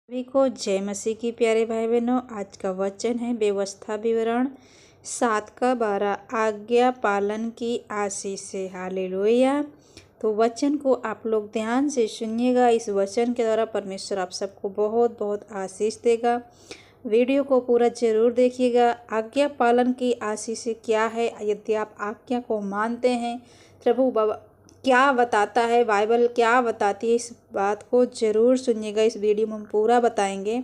सभी को जय मसीह की प्यारे भाई बहनों। आज का वचन है व्यवस्था विवरण 7:12 आज्ञा पालन की आशीष से। हालेलुया। तो वचन को आप लोग ध्यान से सुनिएगा। इस वचन के द्वारा परमेश्वर आप सबको बहुत बहुत आशीष देगा। वीडियो को पूरा जरूर देखिएगा। आज्ञा पालन की आशीष से क्या है? यदि आप आज्ञा को मानते हैं, प्रभु बाबा क्या बताता है, बाइबल क्या बताती है, इस बात को जरूर सुनिएगा। इस वीडियो में हम पूरा बताएंगे,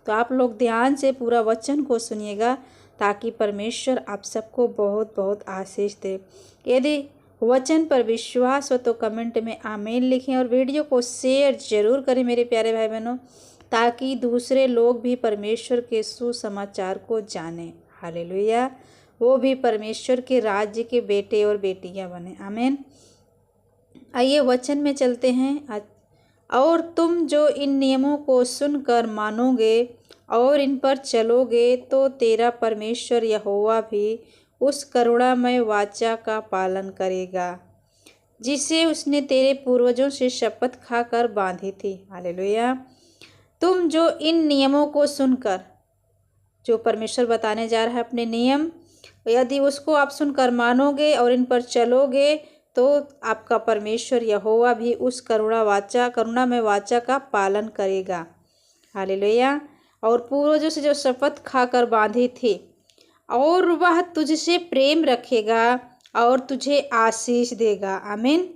तो आप लोग ध्यान से पूरा वचन को सुनिएगा ताकि परमेश्वर आप सबको बहुत बहुत आशीष दे। यदि वचन पर विश्वास हो तो कमेंट में आमीन लिखें और वीडियो को शेयर जरूर करें मेरे प्यारे भाई बहनों, ताकि दूसरे लोग भी परमेश्वर के सुसमाचार को जानें। हालेलुया। वो भी परमेश्वर के राज्य के बेटे और बेटियां बने। आमीन। आइए वचन में चलते हैं। और तुम जो इन नियमों को सुनकर मानोगे और इन पर चलोगे तो तेरा परमेश्वर यहोवा भी उस करुणामय वाचा का पालन करेगा जिसे उसने तेरे पूर्वजों से शपथ खाकर बांधी थी। हालेलुया। तुम जो इन नियमों को सुनकर, जो परमेश्वर बताने जा रहा है अपने नियम, यदि उसको आप सुनकर मानोगे और इन पर चलोगे तो आपका परमेश्वर यहोवा भी उस करुणामय वाचा का पालन करेगा। हालेलुया। और पूर्वजों से जो शपथ खाकर बांधी थी, और वह तुझसे प्रेम रखेगा और तुझे आशीष देगा। आमीन।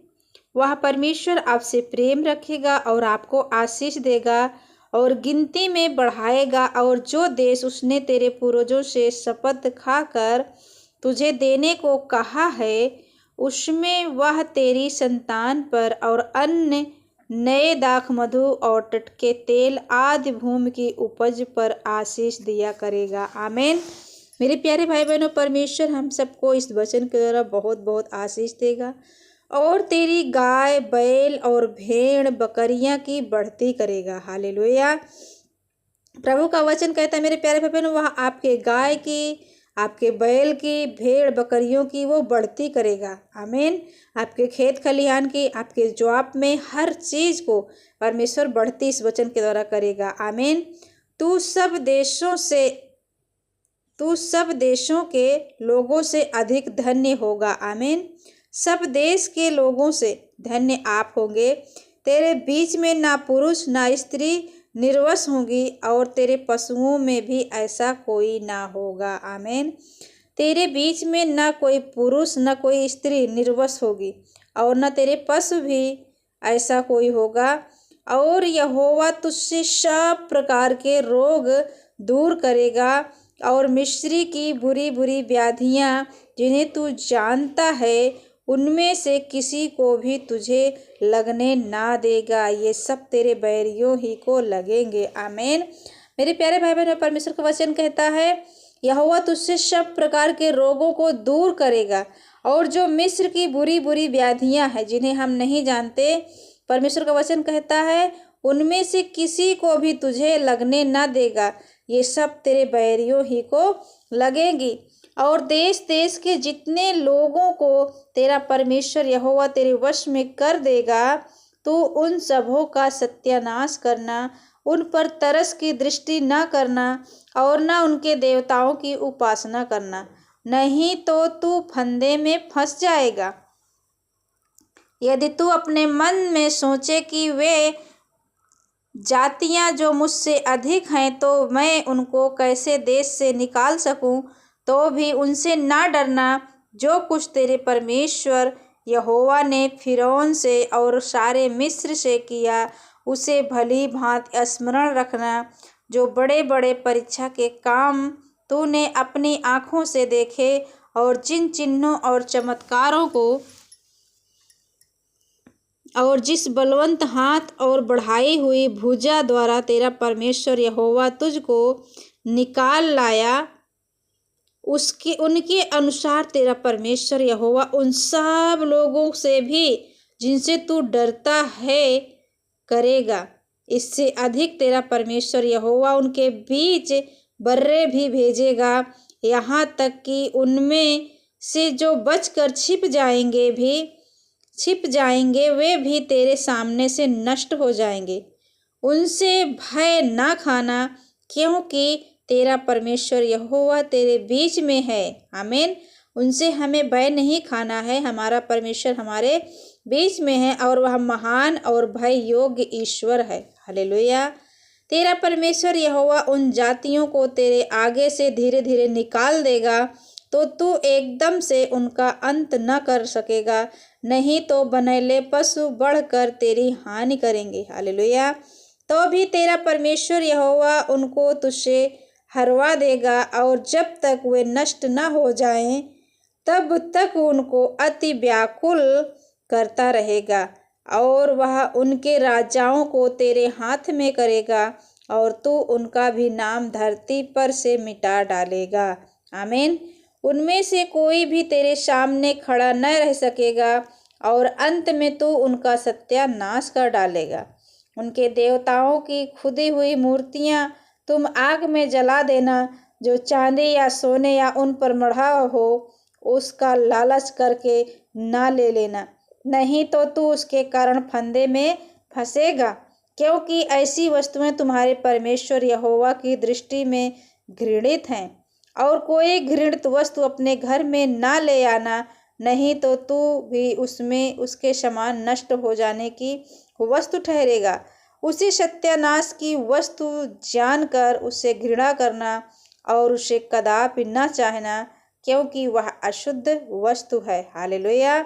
वह परमेश्वर आपसे प्रेम रखेगा और आपको आशीष देगा और गिनती में बढ़ाएगा, और जो देश उसने तेरे पूर्वजों से शपथ खाकर तुझे देने को कहा है, उसमें वह तेरी संतान पर और अन्य नए दाख मधु और टटके तेल आदि भूमि की उपज पर आशीष दिया करेगा। आमीन। मेरे प्यारे भाई बहनों, परमेश्वर हम सबको इस वचन के द्वारा बहुत बहुत आशीष देगा और तेरी गाय बैल और भेड़ बकरियां की बढ़ती करेगा। हालेलुया। प्रभु का वचन कहता है मेरे प्यारे भाई बहनों, वह आपके गाय की, आपके बैल की, भेड़ बकरियों की वो बढ़ती करेगा। आमीन। आपके खेत खलिहान की, आपके जॉब में, हर चीज को परमेश्वर बढ़ती इस वचन के द्वारा करेगा। आमीन। तू सब देशों के लोगों से अधिक धन्य होगा। आमीन। सब देश के लोगों से धन्य आप होंगे। तेरे बीच में ना पुरुष ना स्त्री निर्वंश होंगी और तेरे पशुओं में भी ऐसा कोई ना होगा। आमीन। तेरे बीच में ना कोई पुरुष ना कोई स्त्री निर्वंश होगी और न तेरे पशु भी ऐसा कोई होगा। और यहोवा तुझसे सब प्रकार के रोग दूर करेगा और मिस्री की बुरी बुरी व्याधियां जिन्हें तू जानता है, उनमें से किसी को भी तुझे लगने ना देगा। ये सब तेरे बैरियों ही को लगेंगे। आमीन। मेरे प्यारे भाई बहनों, परमेश्वर का वचन कहता है यहोवा तुझसे सब प्रकार के रोगों को दूर करेगा और जो मिस्र की बुरी बुरी व्याधियां हैं जिन्हें हम नहीं जानते, परमेश्वर का वचन कहता है उनमें से किसी को भी तुझे लगने ना देगा। ये सब तेरे बैरियों ही को लगेंगी। और देश देश के जितने लोगों को तेरा परमेश्वर यहोवा तेरे वश में कर देगा, तो उन सबों का सत्यानाश करना, उन पर तरस की दृष्टि न करना और न उनके देवताओं की उपासना करना, नहीं तो तू फंदे में फंस जाएगा। यदि तू अपने मन में सोचे कि वे जातियां जो मुझसे अधिक हैं तो मैं उनको कैसे देश से निकाल सकूं, तो भी उनसे ना डरना। जो कुछ तेरे परमेश्वर यहोवा ने फिरौन से और सारे मिस्र से किया, उसे भली भांति स्मरण रखना। जो बड़े बड़े परीक्षा के काम तूने अपनी आँखों से देखे और जिन चिन्हों और चमत्कारों को और जिस बलवंत हाथ और बढ़ाई हुई भुजा द्वारा तेरा परमेश्वर यहोवा तुझको निकाल लाया, उनके अनुसार तेरा परमेश्वर यहोवा उन सब लोगों से भी जिनसे तू डरता है करेगा। इससे अधिक तेरा परमेश्वर यहोवा उनके बीच बर्रे भी भेजेगा, यहाँ तक कि उनमें से जो बचकर छिप जाएंगे वे भी तेरे सामने से नष्ट हो जाएंगे। उनसे भय ना खाना, क्योंकि तेरा परमेश्वर यहोवा तेरे बीच में है। आमीन। उनसे हमें भय नहीं खाना है। हमारा परमेश्वर हमारे बीच में है और वह महान और भय योग्य ईश्वर है। हालेलुया। तेरा परमेश्वर यहोवा उन जातियों को तेरे आगे से धीरे धीरे निकाल देगा, तो तू एकदम से उनका अंत न कर सकेगा, नहीं तो बनैले पशु बढ़कर तेरी हानि करेंगे। हालेलुया। तो भी तेरा परमेश्वर यहोवा उनको तुझसे हरवा देगा, और जब तक वे नष्ट न हो जाएं, तब तक उनको अति व्याकुल करता रहेगा, और वह उनके राजाओं को तेरे हाथ में करेगा, और तू उनका भी नाम धरती पर से मिटा डालेगा। आमीन। उनमें से कोई भी तेरे सामने खड़ा न रह सकेगा, और अंत में तू उनका सत्यानाश कर डालेगा। उनके देवताओं की खुदी हुई मूर्तियां तुम आग में जला देना, जो चांदी या सोने या उन पर मढ़ा हो उसका लालच करके ना ले लेना, नहीं तो तू उसके कारण फंदे में फंसेगा, क्योंकि ऐसी वस्तुएं तुम्हारे परमेश्वर यहोवा की दृष्टि में घृणित हैं। और कोई घृणित वस्तु अपने घर में ना ले आना, नहीं तो तू भी उसमें उसके समान नष्ट हो जाने की वस्तु ठहरेगा। उसी सत्यानाश की वस्तु जानकर उसे घृणा करना और उसे कदापि न चाहना, क्योंकि वह अशुद्ध वस्तु है। हालेलुया।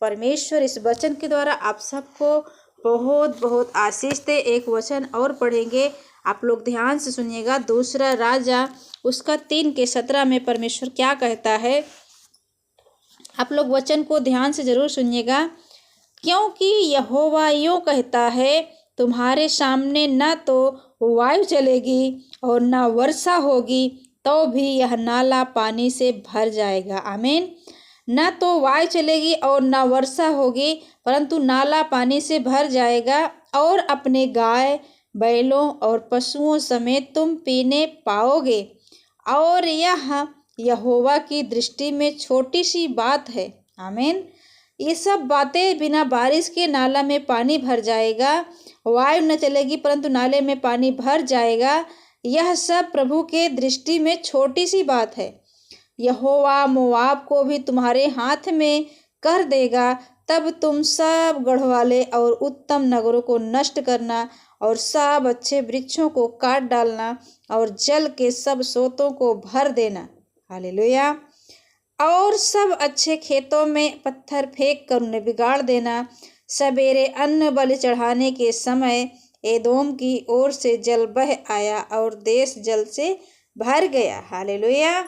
परमेश्वर इस वचन के द्वारा आप सबको बहुत बहुत आशीष दे। एक वचन और पढ़ेंगे, आप लोग ध्यान से सुनिएगा। दूसरा राजा उसका 3:17 में परमेश्वर क्या कहता है, आप लोग वचन को ध्यान से जरूर सुनिएगा। क्योंकि यहोवा यूँ कहता है, तुम्हारे सामने न तो वायु चलेगी और न वर्षा होगी, तो भी यह नाला पानी से भर जाएगा। आमीन। न तो वायु चलेगी और न वर्षा होगी, परंतु नाला पानी से भर जाएगा, और अपने गाय बैलों और पशुओं समेत तुम पीने पाओगे। और यह यहोवा की दृष्टि में छोटी सी बात है। आमीन। ये सब बातें, बिना बारिश के नाला में पानी भर जाएगा, वायु न चलेगी परंतु नाले में पानी भर जाएगा, यह सब प्रभु के दृष्टि में छोटी सी बात है। यहोवा मोआब को भी तुम्हारे हाथ में कर देगा, तब तुम सब गढ़वाले और उत्तम नगरों को नष्ट करना, और सब अच्छे वृक्षों को काट डालना, और जल के सब सोतों को भर देना। हालेलुया। और सब अच्छे खेतों में पत्थर फेंक कर उन्हें बिगाड़ देना। सवेरे अन्न बलि चढ़ाने के समय एदोम की ओर से जल बह आया, और देश जल से भर गया। हालेलुया।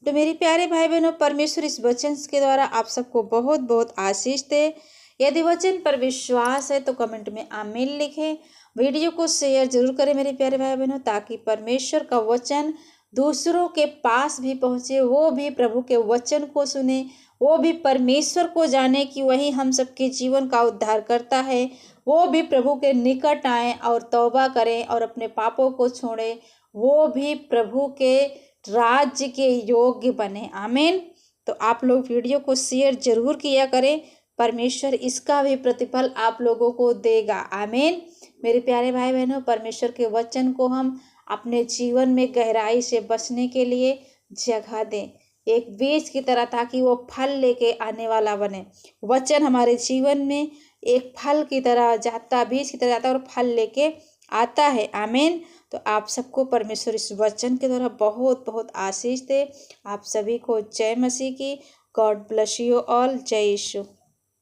तो मेरे प्यारे भाई बहनों, परमेश्वर इस वचन के द्वारा आप सबको बहुत बहुत आशीष दे। यदि वचन पर विश्वास है तो कमेंट में आमीन लिखें। वीडियो को शेयर जरूर करें मेरे प्यारे भाई बहनों, ताकि परमेश्वर का वचन दूसरों के पास भी पहुँचे, वो भी प्रभु के वचन को सुने, वो भी परमेश्वर को जाने कि वही हम सबके जीवन का उद्धार करता है, वो भी प्रभु के निकट आएँ और तौबा करें और अपने पापों को छोड़ें, वो भी प्रभु के राज्य के योग्य बने। आमीन। तो आप लोग वीडियो को शेयर जरूर किया करें, परमेश्वर इसका भी प्रतिफल आप लोगों को देगा। आमीन। मेरे प्यारे भाई बहनों, परमेश्वर के वचन को हम अपने जीवन में गहराई से बसने के लिए जगह दें, एक बीज की तरह, ताकि वो फल लेके आने वाला बने। वचन हमारे जीवन में एक फल की तरह जाता, बीज की तरह जाता है और फल लेके आता है। आमीन। तो आप सबको परमेश्वर इस वचन के द्वारा बहुत बहुत आशीष दे। आप सभी को जय मसीह की। God bless you all. जय यीशु।